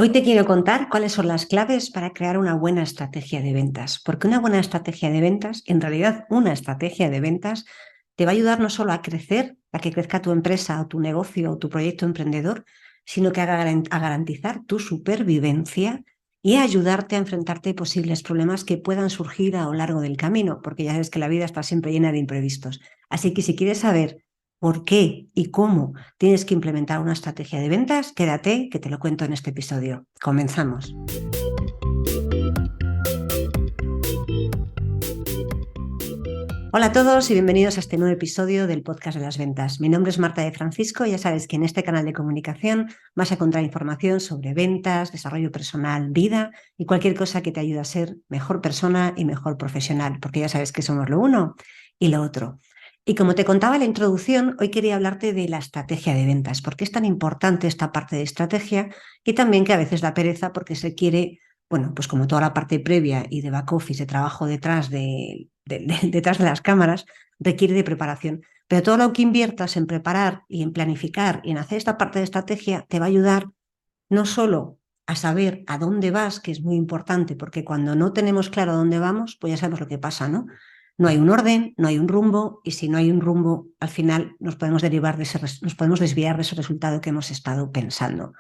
Hoy te quiero contar cuáles son las claves para crear una buena estrategia de ventas, porque una buena estrategia de ventas, en realidad una estrategia de ventas, te va a ayudar no solo a crecer, a que crezca tu empresa o tu negocio o tu proyecto emprendedor, sino que a garantizar tu supervivencia y a ayudarte a enfrentarte a posibles problemas que puedan surgir a lo largo del camino, porque ya sabes que la vida está siempre llena de imprevistos. Así que si quieres saber por qué y cómo tienes que implementar una estrategia de ventas, quédate que te lo cuento en este episodio. Comenzamos. Hola a todos y bienvenidos a este nuevo episodio del podcast de las ventas. Mi nombre es Marta de Francisco y ya sabes que en este canal de comunicación vas a encontrar información sobre ventas, desarrollo personal, vida y cualquier cosa que te ayude a ser mejor persona y mejor profesional, porque ya sabes que somos lo uno y lo otro. Y como te contaba en la introducción, hoy quería hablarte de la estrategia de ventas, porque es tan importante esta parte de estrategia y también que a veces da pereza porque se quiere, bueno, pues como toda la parte previa y de back office, de trabajo detrás de las cámaras, requiere de preparación. Pero todo lo que inviertas en preparar y en planificar y en hacer esta parte de estrategia te va a ayudar no solo a saber a dónde vas, que es muy importante, porque cuando no tenemos claro a dónde vamos, pues ya sabemos lo que pasa, ¿no? No hay un orden, no hay un rumbo, y si no hay un rumbo, al final nos podemos nos podemos desviar de ese resultado que hemos estado pensando.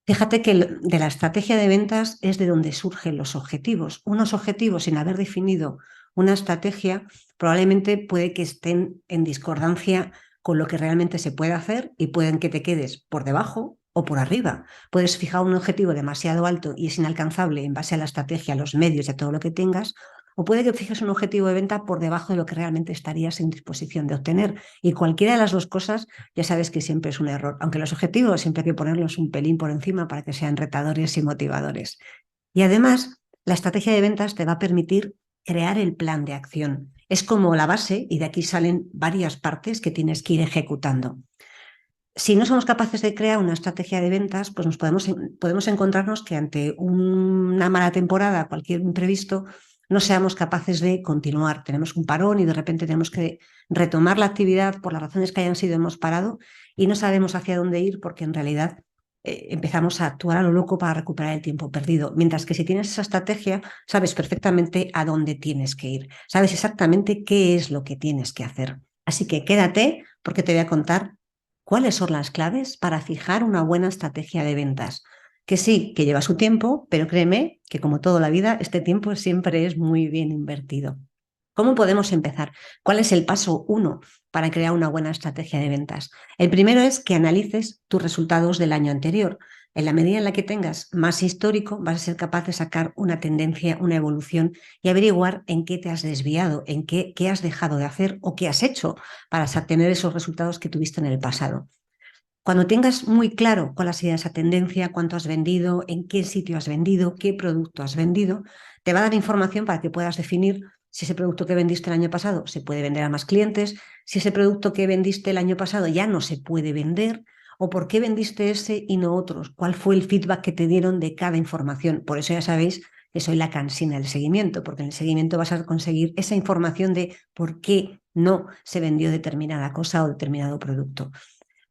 Fíjate que de la estrategia de ventas es de donde surgen los objetivos. Unos objetivos sin haber definido una estrategia probablemente puede que estén en discordancia con lo que realmente se puede hacer y pueden que te quedes por debajo o por arriba. Puedes fijar un objetivo demasiado alto y es inalcanzable en base a la estrategia, a los medios y a todo lo que tengas, o puede que fijes un objetivo de venta por debajo de lo que realmente estarías en disposición de obtener. Y cualquiera de las dos cosas ya sabes que siempre es un error, aunque los objetivos siempre hay que ponerlos un pelín por encima para que sean retadores y motivadores. Y además, la estrategia de ventas te va a permitir crear el plan de acción. Es como la base y de aquí salen varias partes que tienes que ir ejecutando. Si no somos capaces de crear una estrategia de ventas, pues podemos encontrarnos que ante una mala temporada, cualquier imprevisto, no seamos capaces de continuar. Tenemos un parón y de repente tenemos que retomar la actividad por las razones que hayan sido, hemos parado y no sabemos hacia dónde ir porque en realidad empezamos a actuar a lo loco para recuperar el tiempo perdido. Mientras que si tienes esa estrategia, sabes perfectamente a dónde tienes que ir, sabes exactamente qué es lo que tienes que hacer. Así que quédate porque te voy a contar cuáles son las claves para fijar una buena estrategia de ventas. Que sí, que lleva su tiempo, pero créeme que como toda la vida, este tiempo siempre es muy bien invertido. ¿Cómo podemos empezar? ¿Cuál es el paso uno para crear una buena estrategia de ventas? El primero es que analices tus resultados del año anterior. En la medida en la que tengas más histórico, vas a ser capaz de sacar una tendencia, una evolución y averiguar en qué te has desviado, qué has dejado de hacer o qué has hecho para tener esos resultados que tuviste en el pasado. Cuando tengas muy claro cuál ha sido esa tendencia, cuánto has vendido, en qué sitio has vendido, qué producto has vendido, te va a dar información para que puedas definir si ese producto que vendiste el año pasado se puede vender a más clientes, si ese producto que vendiste el año pasado ya no se puede vender, o por qué vendiste ese y no otros, cuál fue el feedback que te dieron de cada información. Por eso ya sabéis que soy la cansina del seguimiento, porque en el seguimiento vas a conseguir esa información de por qué no se vendió determinada cosa o determinado producto.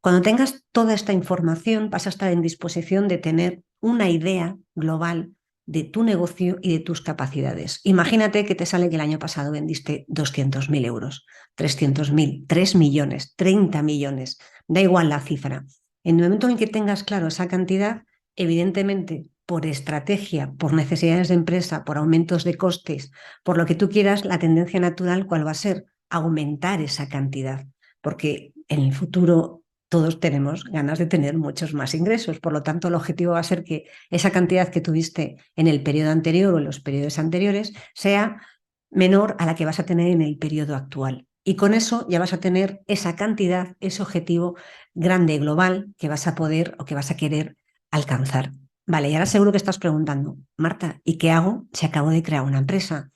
Cuando tengas toda esta información, vas a estar en disposición de tener una idea global de tu negocio y de tus capacidades. Imagínate que te sale que el año pasado vendiste 200.000 euros, 300.000, 3 millones, 30 millones, da igual la cifra. En el momento en que tengas claro esa cantidad, evidentemente, por estrategia, por necesidades de empresa, por aumentos de costes, por lo que tú quieras, la tendencia natural, ¿cuál va a ser? Aumentar esa cantidad, porque en el futuro todos tenemos ganas de tener muchos más ingresos. Por lo tanto, el objetivo va a ser que esa cantidad que tuviste en el periodo anterior o en los periodos anteriores sea menor a la que vas a tener en el periodo actual. Y con eso ya vas a tener esa cantidad, ese objetivo grande, global, que vas a poder o que vas a querer alcanzar. Vale, y ahora seguro que estás preguntando, Marta, ¿y qué hago si acabo de crear una empresa?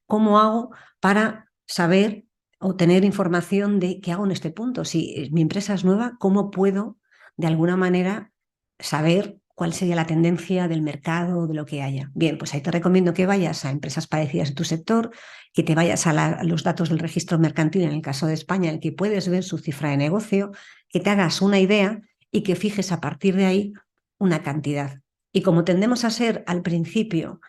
¿Cómo hago para saber o tener información de qué hago en este punto? Si mi empresa es nueva, ¿cómo puedo de alguna manera saber cuál sería la tendencia del mercado o de lo que haya? Bien, pues ahí te recomiendo que vayas a empresas parecidas en tu sector, que te vayas a los datos del registro mercantil, en el caso de España, en el que puedes ver su cifra de negocio, que te hagas una idea y que fijes a partir de ahí una cantidad. Y como tendemos a ser al principio,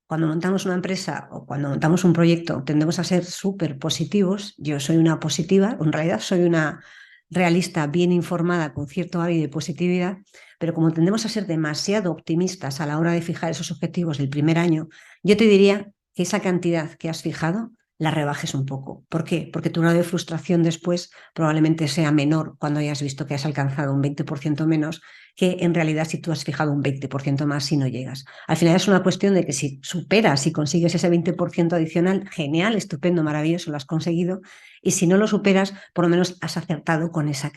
cuando montamos una empresa o cuando montamos un proyecto, tendemos a ser súper positivos. Yo soy una positiva, en realidad soy una realista bien informada con cierto hábito de positividad, pero como tendemos a ser demasiado optimistas a la hora de fijar esos objetivos del primer año, yo te diría que esa cantidad que has fijado la rebajes un poco. ¿Por qué? Porque tu grado de frustración después probablemente sea menor cuando hayas visto que has alcanzado un 20% menos que en realidad si tú has fijado un 20% más si no llegas. Al final es una cuestión de que si superas y consigues ese 20% adicional, genial, estupendo, maravilloso, lo has conseguido. Y si no lo superas, por lo menos has acertado con ese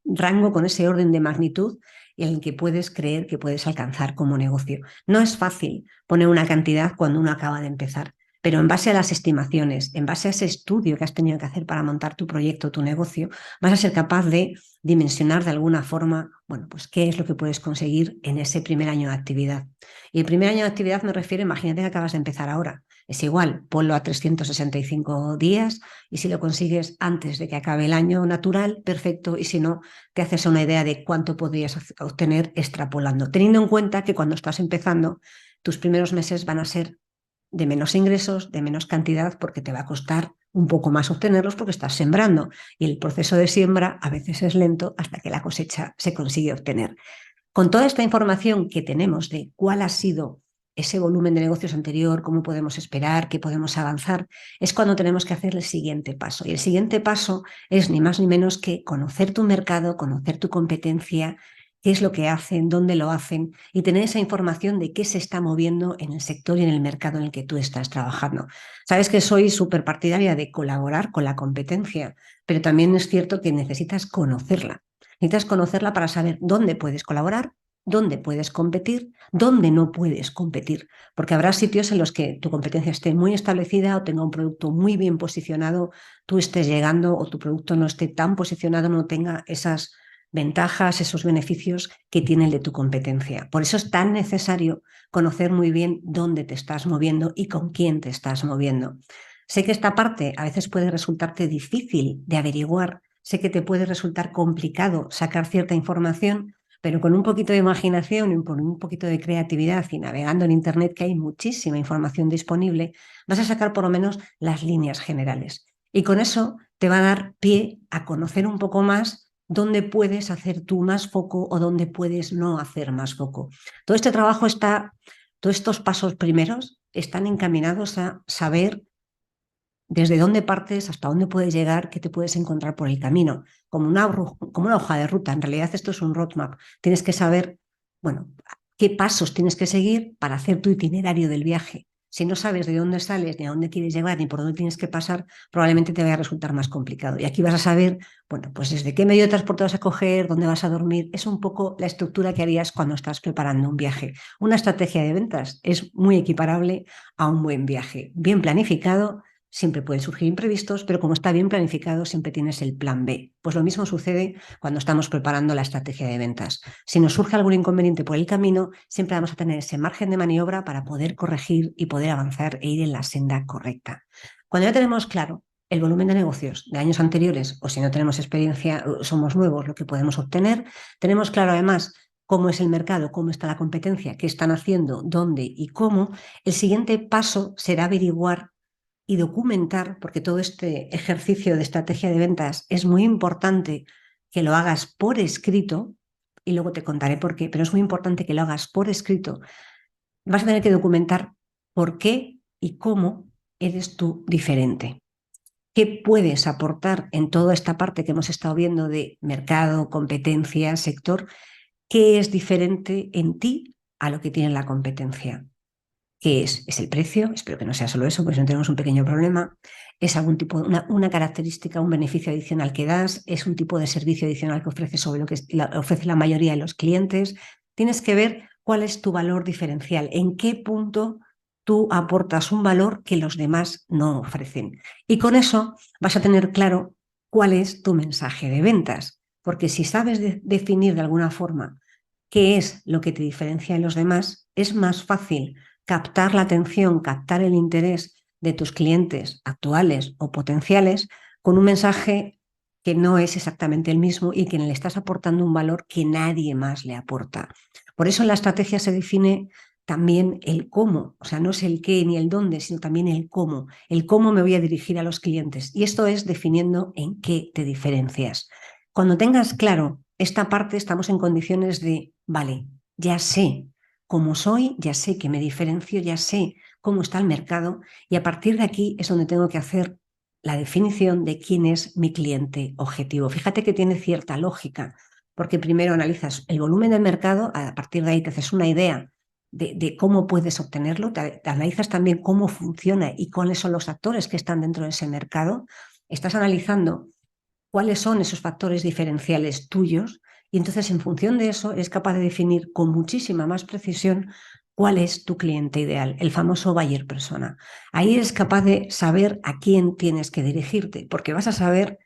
rango, con ese orden de magnitud en el que puedes creer que puedes alcanzar como negocio. No es fácil poner una cantidad cuando uno acaba de empezar, pero en base a las estimaciones, en base a ese estudio que has tenido que hacer para montar tu proyecto, tu negocio, vas a ser capaz de dimensionar de alguna forma, bueno, pues qué es lo que puedes conseguir en ese primer año de actividad. Y el primer año de actividad me refiero, imagínate que acabas de empezar ahora. Es igual, ponlo a 365 días y si lo consigues antes de que acabe el año natural, perfecto. Y si no, te haces una idea de cuánto podrías obtener extrapolando, teniendo en cuenta que cuando estás empezando, tus primeros meses van a ser de menos ingresos, de menos cantidad, porque te va a costar un poco más obtenerlos porque estás sembrando. Y el proceso de siembra a veces es lento hasta que la cosecha se consigue obtener. Con toda esta información que tenemos de cuál ha sido ese volumen de negocios anterior, cómo podemos esperar, qué podemos avanzar, es cuando tenemos que hacer el siguiente paso. Y el siguiente paso es ni más ni menos que conocer tu mercado, conocer tu competencia, qué es lo que hacen, dónde lo hacen y tener esa información de qué se está moviendo en el sector y en el mercado en el que tú estás trabajando. Sabes que soy súper partidaria de colaborar con la competencia, pero también es cierto que necesitas conocerla. Necesitas conocerla para saber dónde puedes colaborar, dónde puedes competir, dónde no puedes competir, porque habrá sitios en los que tu competencia esté muy establecida o tenga un producto muy bien posicionado, tú estés llegando o tu producto no esté tan posicionado, no tenga esas ventajas, esos beneficios que tiene el de tu competencia. Por eso es tan necesario conocer muy bien dónde te estás moviendo y con quién te estás moviendo. Sé que esta parte a veces puede resultarte difícil de averiguar, sé que te puede resultar complicado sacar cierta información, pero con un poquito de imaginación y con un poquito de creatividad y navegando en Internet, que hay muchísima información disponible, vas a sacar por lo menos las líneas generales. Y con eso te va a dar pie a conocer un poco más dónde puedes hacer tú más foco o dónde puedes no hacer más foco. Todo este trabajo todos estos pasos primeros están encaminados a saber desde dónde partes, hasta dónde puedes llegar, qué te puedes encontrar por el camino, como una hoja de ruta. En realidad esto es un roadmap. Tienes que saber, bueno, qué pasos tienes que seguir para hacer tu itinerario del viaje. Si no sabes de dónde sales, ni a dónde quieres llegar, ni por dónde tienes que pasar, probablemente te vaya a resultar más complicado. Y aquí vas a saber, bueno, pues desde qué medio de transporte vas a coger, dónde vas a dormir. Es un poco la estructura que harías cuando estás preparando un viaje. Una estrategia de ventas es muy equiparable a un buen viaje. Bien planificado, siempre pueden surgir imprevistos, pero como está bien planificado, siempre tienes el plan B. Pues lo mismo sucede cuando estamos preparando la estrategia de ventas. Si nos surge algún inconveniente por el camino, siempre vamos a tener ese margen de maniobra para poder corregir y poder avanzar e ir en la senda correcta. Cuando ya tenemos claro el volumen de negocios de años anteriores, o si no tenemos experiencia, somos nuevos, lo que podemos obtener, tenemos claro además cómo es el mercado, cómo está la competencia, qué están haciendo, dónde y cómo, el siguiente paso será averiguar y documentar, porque todo este ejercicio de estrategia de ventas es muy importante que lo hagas por escrito, y luego te contaré por qué, pero es muy importante que lo hagas por escrito. Vas a tener que documentar por qué y cómo eres tú diferente. ¿Qué puedes aportar en toda esta parte que hemos estado viendo de mercado, competencia, sector? ¿Qué es diferente en ti a lo que tiene la competencia? ¿Qué es? ¿Es el precio? Espero que no sea solo eso, porque si no tenemos un pequeño problema. ¿Es algún tipo, una característica, un beneficio adicional que das? ¿Es un tipo de servicio adicional que ofreces sobre lo que ofrece la mayoría de los clientes? Tienes que ver cuál es tu valor diferencial, en qué punto tú aportas un valor que los demás no ofrecen. Y con eso vas a tener claro cuál es tu mensaje de ventas, porque si sabes definir de alguna forma qué es lo que te diferencia de los demás, es más fácil captar la atención, captar el interés de tus clientes actuales o potenciales con un mensaje que no es exactamente el mismo y que le estás aportando un valor que nadie más le aporta. Por eso en la estrategia se define también el cómo, o sea, no es el qué ni el dónde, sino también el cómo me voy a dirigir a los clientes. Y esto es definiendo en qué te diferencias. Cuando tengas claro esta parte, estamos en condiciones de, vale, ya sé cómo soy, ya sé que me diferencio, ya sé cómo está el mercado y a partir de aquí es donde tengo que hacer la definición de quién es mi cliente objetivo. Fíjate que tiene cierta lógica, porque primero analizas el volumen del mercado, a partir de ahí te haces una idea de cómo puedes obtenerlo, te analizas también cómo funciona y cuáles son los actores que están dentro de ese mercado, estás analizando cuáles son esos factores diferenciales tuyos y entonces en función de eso eres capaz de definir con muchísima más precisión cuál es tu cliente ideal, el famoso buyer persona. Ahí eres capaz de saber a quién tienes que dirigirte, porque vas a saber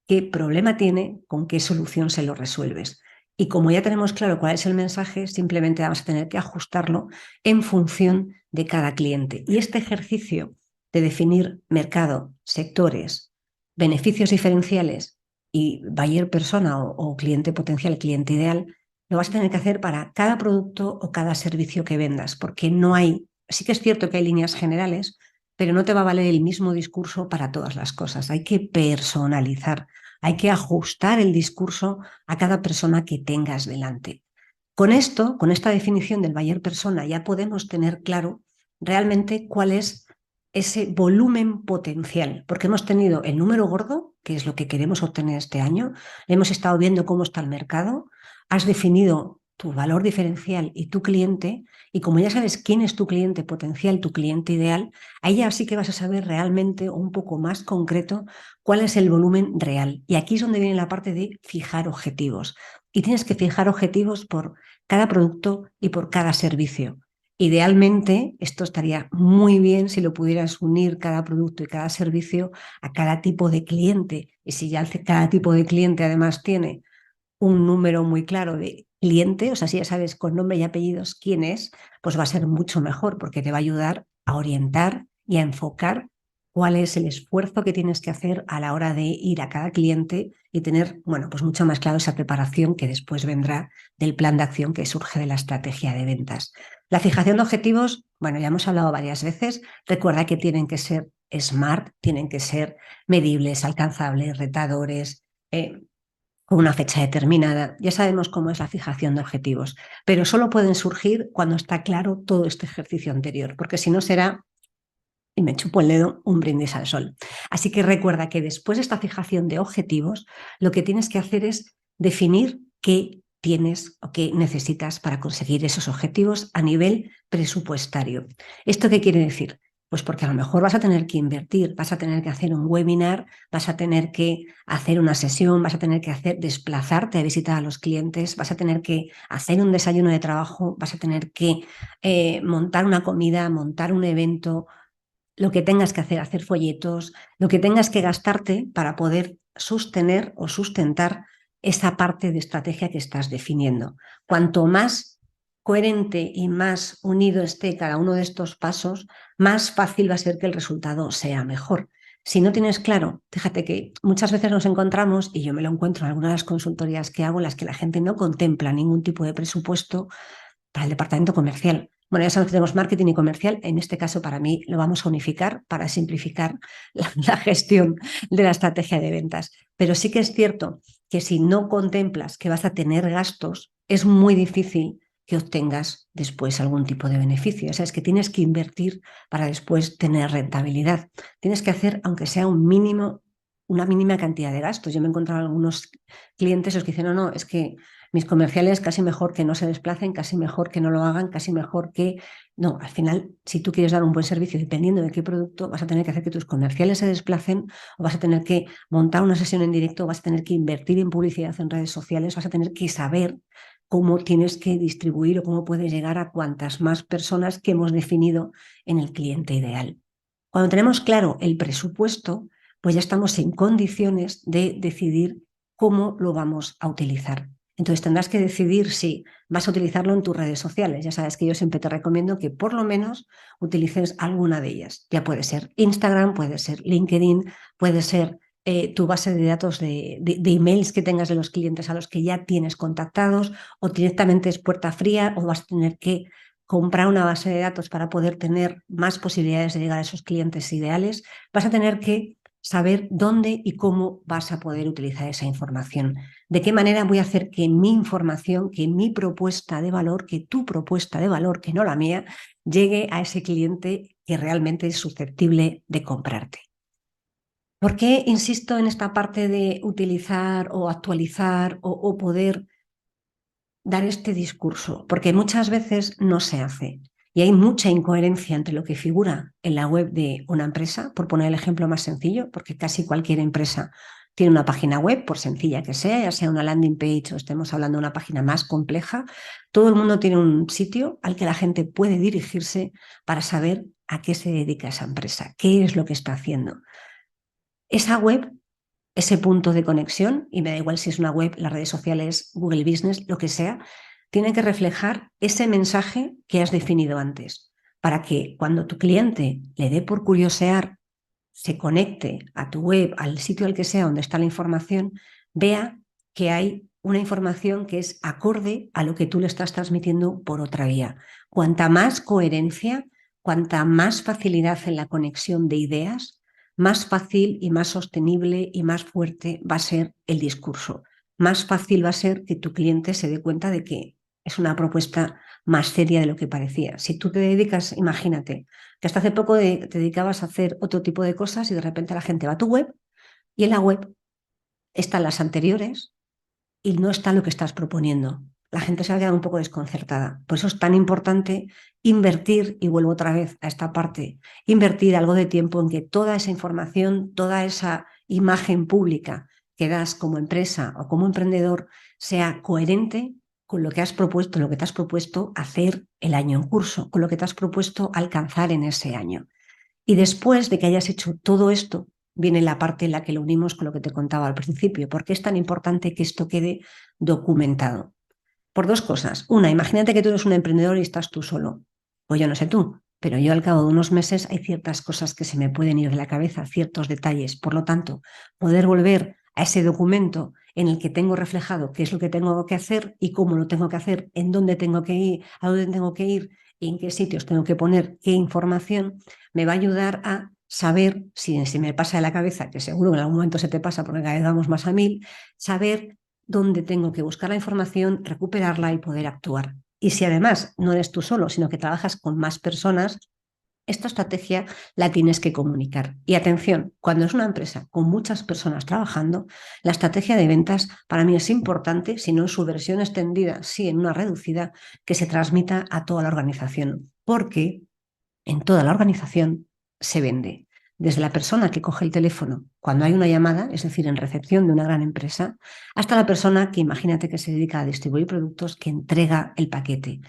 qué problema tiene, con qué solución se lo resuelves. Y como ya tenemos claro cuál es el mensaje, simplemente vamos a tener que ajustarlo en función de cada cliente. Y este ejercicio de definir mercado, sectores, beneficios diferenciales y buyer persona o cliente potencial, cliente ideal, lo vas a tener que hacer para cada producto o cada servicio que vendas, porque no hay, sí que es cierto que hay líneas generales, pero no te va a valer el mismo discurso para todas las cosas. Hay que personalizar, hay que ajustar el discurso a cada persona que tengas delante. Con esto, con esta definición del buyer persona, ya podemos tener claro realmente cuál es ese volumen potencial, porque hemos tenido el número gordo, que es lo que queremos obtener este año, hemos estado viendo cómo está el mercado, has definido tu valor diferencial y tu cliente, y como ya sabes quién es tu cliente potencial, tu cliente ideal, ahí ya sí que vas a saber realmente un poco más concreto cuál es el volumen real. Y aquí es donde viene la parte de fijar objetivos. Y tienes que fijar objetivos por cada producto y por cada servicio. Idealmente, esto estaría muy bien si lo pudieras unir cada producto y cada servicio a cada tipo de cliente. Y si ya cada tipo de cliente además tiene un número muy claro de cliente, o sea, si ya sabes con nombre y apellidos quién es, pues va a ser mucho mejor porque te va a ayudar a orientar y a enfocar cuál es el esfuerzo que tienes que hacer a la hora de ir a cada cliente y tener, bueno, pues mucho más claro esa preparación que después vendrá del plan de acción que surge de la estrategia de ventas. La fijación de objetivos, bueno, ya hemos hablado varias veces, recuerda que tienen que ser SMART, tienen que ser medibles, alcanzables, retadores, con una fecha determinada. Ya sabemos cómo es la fijación de objetivos, pero solo pueden surgir cuando está claro todo este ejercicio anterior, porque si no será, y me chupo el dedo, un brindis al sol. Así que recuerda que después de esta fijación de objetivos, lo que tienes que hacer es definir qué tienes o qué necesitas para conseguir esos objetivos a nivel presupuestario. ¿Esto qué quiere decir? Pues porque a lo mejor vas a tener que invertir, vas a tener que hacer un webinar, vas a tener que hacer una sesión, vas a tener que desplazarte a visitar a los clientes, vas a tener que hacer un desayuno de trabajo, vas a tener que montar una comida, montar un evento, lo que tengas que hacer folletos, lo que tengas que gastarte para poder sostener o sustentar esa parte de estrategia que estás definiendo. Cuanto más coherente y más unido esté cada uno de estos pasos, más fácil va a ser que el resultado sea mejor. Si no tienes claro, fíjate que muchas veces nos encontramos, y yo me lo encuentro en algunas de las consultorías que hago, en las que la gente no contempla ningún tipo de presupuesto para el departamento comercial. Bueno, ya sabemos que tenemos marketing y comercial. En este caso, para mí, lo vamos a unificar para simplificar la gestión de la estrategia de ventas. Pero sí que es cierto que si no contemplas que vas a tener gastos, es muy difícil que obtengas después algún tipo de beneficio. O sea, es que tienes que invertir para después tener rentabilidad. Tienes que hacer, aunque sea un mínimo, una mínima cantidad de gastos. Yo me he encontrado algunos clientes los que dicen, no, no, es que mis comerciales casi mejor que no se desplacen, casi mejor que no lo hagan, casi mejor que... No, al final, si tú quieres dar un buen servicio, dependiendo de qué producto, vas a tener que hacer que tus comerciales se desplacen o vas a tener que montar una sesión en directo, o vas a tener que invertir en publicidad en redes sociales, vas a tener que saber cómo tienes que distribuir o cómo puedes llegar a cuantas más personas que hemos definido en el cliente ideal. Cuando tenemos claro el presupuesto, pues ya estamos en condiciones de decidir cómo lo vamos a utilizar. Entonces tendrás que decidir si vas a utilizarlo en tus redes sociales. Ya sabes que yo siempre te recomiendo que por lo menos utilices alguna de ellas. Ya puede ser Instagram, puede ser LinkedIn, puede ser tu base de datos de emails que tengas de los clientes a los que ya tienes contactados, o directamente es puerta fría, o vas a tener que comprar una base de datos para poder tener más posibilidades de llegar a esos clientes ideales. Vas a tener que saber dónde y cómo vas a poder utilizar esa información. De qué manera voy a hacer que mi información, que mi propuesta de valor, que tu propuesta de valor, que no la mía, llegue a ese cliente que realmente es susceptible de comprarte. ¿Por qué insisto en esta parte de utilizar o actualizar o poder dar este discurso? Porque muchas veces no se hace y hay mucha incoherencia entre lo que figura en la web de una empresa, por poner el ejemplo más sencillo, porque casi cualquier empresa tiene una página web, por sencilla que sea, ya sea una landing page o estemos hablando de una página más compleja. Todo el mundo tiene un sitio al que la gente puede dirigirse para saber a qué se dedica esa empresa, qué es lo que está haciendo. Esa web, ese punto de conexión, y me da igual si es una web, las redes sociales, Google Business, lo que sea, tiene que reflejar ese mensaje que has definido antes, para que cuando tu cliente le dé por curiosear, se conecte a tu web, al sitio al que sea donde está la información, vea que hay una información que es acorde a lo que tú le estás transmitiendo por otra vía. Cuanta más coherencia, cuanta más facilidad en la conexión de ideas, más fácil y más sostenible y más fuerte va a ser el discurso. Más fácil va a ser que tu cliente se dé cuenta de que es una propuesta más seria de lo que parecía. Si tú te dedicas, imagínate, que hasta hace poco te dedicabas a hacer otro tipo de cosas y de repente la gente va a tu web y en la web están las anteriores y no está lo que estás proponiendo. La gente se va a quedar un poco desconcertada. Por eso es tan importante invertir, y vuelvo otra vez a esta parte, invertir algo de tiempo en que toda esa información, toda esa imagen pública que das como empresa o como emprendedor sea coherente con lo que has propuesto, lo que te has propuesto hacer el año en curso, con lo que te has propuesto alcanzar en ese año. Y después de que hayas hecho todo esto, viene la parte en la que lo unimos con lo que te contaba al principio. ¿Por qué es tan importante que esto quede documentado? Por dos cosas. Una, imagínate que tú eres un emprendedor y estás tú solo. Pues yo no sé tú, pero yo al cabo de unos meses hay ciertas cosas que se me pueden ir de la cabeza, ciertos detalles. Por lo tanto, poder volver a ese documento en el que tengo reflejado qué es lo que tengo que hacer y cómo lo tengo que hacer, en dónde tengo que ir, a dónde tengo que ir y en qué sitios tengo que poner qué información, me va a ayudar a saber, si me pasa de la cabeza, que seguro que en algún momento se te pasa porque cada vez vamos más a mil, saber dónde tengo que buscar la información, recuperarla y poder actuar. Y si además no eres tú solo, sino que trabajas con más personas, esta estrategia la tienes que comunicar. Y atención, cuando es una empresa con muchas personas trabajando, la estrategia de ventas para mí es importante, si no en su versión extendida, sí en una reducida, que se transmita a toda la organización, porque en toda la organización se vende. Desde la persona que coge el teléfono cuando hay una llamada, es decir, en recepción de una gran empresa, hasta la persona que imagínate que se dedica a distribuir productos, que entrega el paquete.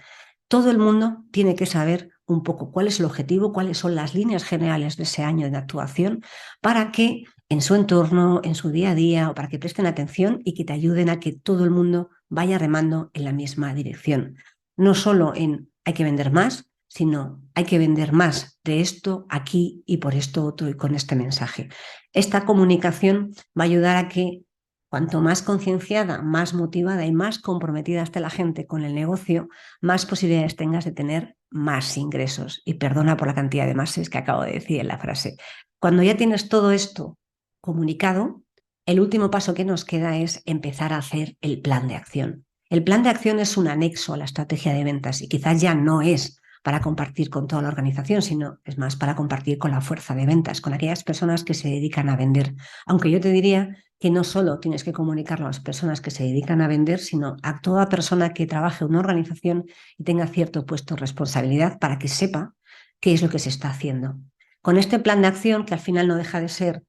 Todo el mundo tiene que saber un poco cuál es el objetivo, cuáles son las líneas generales de ese año de actuación, para que en su entorno, en su día a día, o para que presten atención y que te ayuden a que todo el mundo vaya remando en la misma dirección. No solo en hay que vender más, sino hay que vender más de esto aquí y por esto otro y con este mensaje. Esta comunicación va a ayudar a que cuanto más concienciada, más motivada y más comprometida esté la gente con el negocio, más posibilidades tengas de tener más ingresos. Y perdona por la cantidad de máses que acabo de decir en la frase. Cuando ya tienes todo esto comunicado, el último paso que nos queda es empezar a hacer el plan de acción. El plan de acción es un anexo a la estrategia de ventas y quizás ya no es para compartir con toda la organización, sino es más para compartir con la fuerza de ventas, con aquellas personas que se dedican a vender. Aunque yo te diría que no solo tienes que comunicarlo a las personas que se dedican a vender, sino a toda persona que trabaje en una organización y tenga cierto puesto de responsabilidad para que sepa qué es lo que se está haciendo. Con este plan de acción, que al final no deja de ser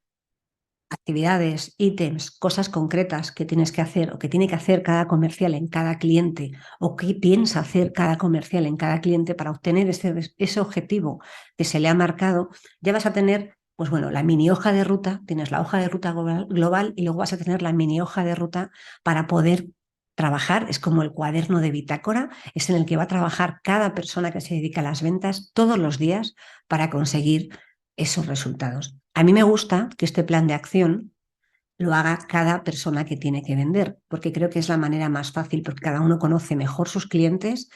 actividades, ítems, cosas concretas que tienes que hacer o que tiene que hacer cada comercial en cada cliente o que piensa hacer cada comercial en cada cliente para obtener ese objetivo que se le ha marcado, ya vas a tener, pues bueno, la mini hoja de ruta, tienes la hoja de ruta global y luego vas a tener la mini hoja de ruta para poder trabajar. Es como el cuaderno de bitácora, es en el que va a trabajar cada persona que se dedica a las ventas todos los días para conseguir esos resultados. A mí me gusta que este plan de acción lo haga cada persona que tiene que vender, porque creo que es la manera más fácil, porque cada uno conoce mejor sus clientes,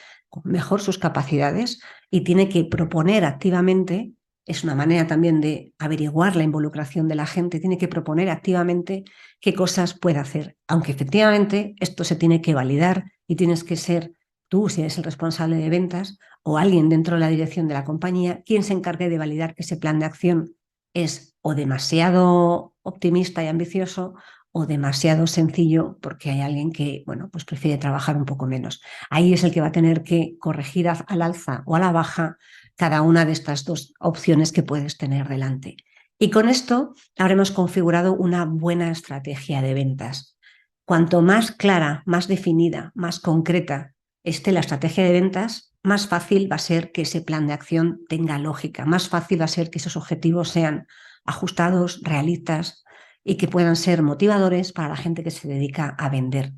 mejor sus capacidades y tiene que proponer activamente. Es una manera también de averiguar la involucración de la gente, tiene que proponer activamente qué cosas puede hacer, aunque efectivamente esto se tiene que validar y tienes que ser tú, si eres el responsable de ventas, o alguien dentro de la dirección de la compañía, quien se encargue de validar que ese plan de acción es o demasiado optimista y ambicioso o demasiado sencillo porque hay alguien que, bueno, pues prefiere trabajar un poco menos. Ahí es el que va a tener que corregir al alza o a la baja cada una de estas dos opciones que puedes tener delante. Y con esto habremos configurado una buena estrategia de ventas. Cuanto más clara, más definida, más concreta esté la estrategia de ventas, más fácil va a ser que ese plan de acción tenga lógica, más fácil va a ser que esos objetivos sean ajustados, realistas y que puedan ser motivadores para la gente que se dedica a vender.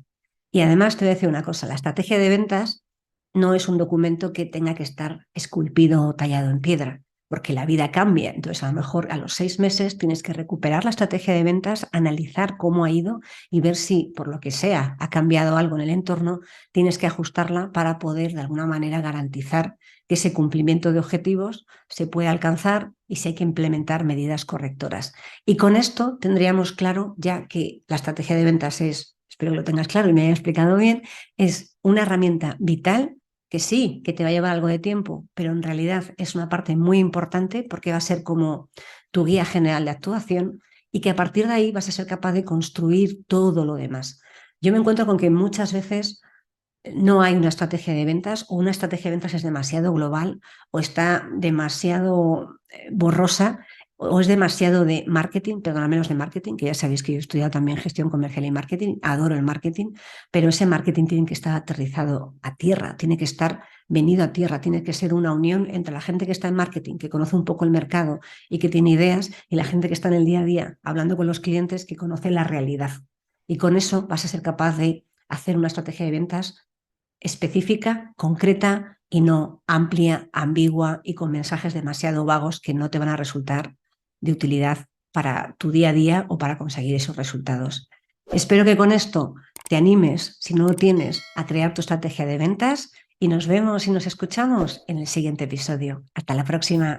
Y además te voy a decir una cosa, la estrategia de ventas no es un documento que tenga que estar esculpido o tallado en piedra, porque la vida cambia. Entonces, a lo mejor a los 6 meses tienes que recuperar la estrategia de ventas, analizar cómo ha ido y ver si, por lo que sea, ha cambiado algo en el entorno, tienes que ajustarla para poder, de alguna manera, garantizar que ese cumplimiento de objetivos se puede alcanzar y si hay que implementar medidas correctoras. Y con esto tendríamos claro ya que la estrategia de ventas es, espero que lo tengas claro y me haya explicado bien, es una herramienta vital que sí, que te va a llevar algo de tiempo, pero en realidad es una parte muy importante porque va a ser como tu guía general de actuación y que a partir de ahí vas a ser capaz de construir todo lo demás. Yo me encuentro con que muchas veces no hay una estrategia de ventas o una estrategia de ventas es demasiado global o está demasiado borrosa o es demasiado de marketing, perdón, menos de marketing, que ya sabéis que yo he estudiado también gestión comercial y marketing, adoro el marketing, pero ese marketing tiene que estar aterrizado a tierra, tiene que estar venido a tierra, tiene que ser una unión entre la gente que está en marketing, que conoce un poco el mercado y que tiene ideas, y la gente que está en el día a día hablando con los clientes que conoce la realidad. Y con eso vas a ser capaz de hacer una estrategia de ventas específica, concreta y no amplia, ambigua y con mensajes demasiado vagos que no te van a resultar de utilidad para tu día a día o para conseguir esos resultados. Espero que con esto te animes, si no lo tienes, a crear tu estrategia de ventas y nos vemos y nos escuchamos en el siguiente episodio. Hasta la próxima.